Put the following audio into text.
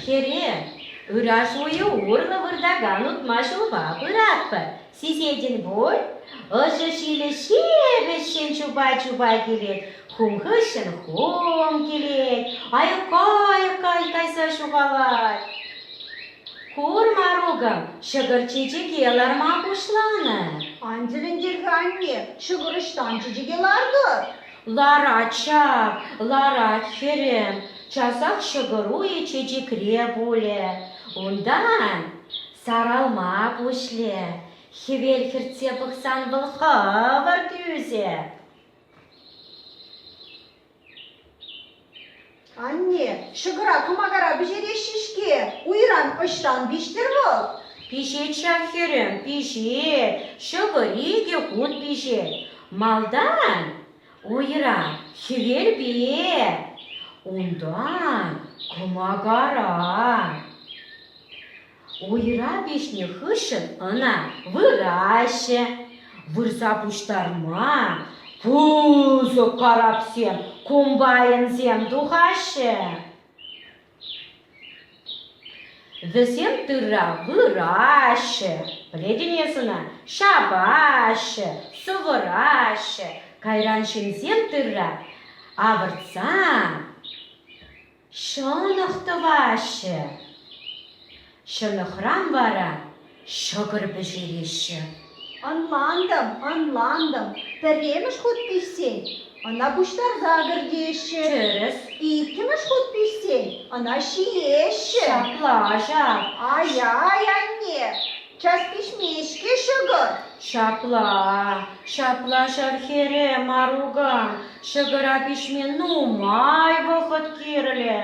Хере, ырашуе урлы вырдаган утмашылба быратпы. Сиседин бой, ыжы шиле шебешен чуба-чуба келет, хумхышын хум келет, айыкай кайса шугалай. Хур маругам, шығыр чечекелер ма пушланы? Андиліндерге анне, шығырыштан чечекеларды. Лара чап, лара херем, часак шығыру и чечекре буле. Ундан саралма пушле, хевел херце пықсан был хавар тюзе. Anne, шығыра кымагара бежере шишке, уйран ыштан биштір бұл. Пишет шахерем, пишет, шығыриге худ пишет. Малдан уйра хевел бе, ундан кымагара. Уйра бешне хышын ына выраще, вырса пуштарма, пузы карапсем, кумбайынсем тухаще. Весем тыра выраще, пледенесына шабаще, сывыраще, кайраншынсем тыра авырца, шынықтываще. Шынықрам бара, шығыр бежереше. Anlandım. Terremiş ход пишсен, ana kuşlar gırdeşi. Çörüs. İkimiz ход пишсен, ana şiyeşi. Şapla, şap. Ay anne, ças pişmişke шығыр. Şapla şarkere marugan, шығыра пишмен нумай вақыт керілі.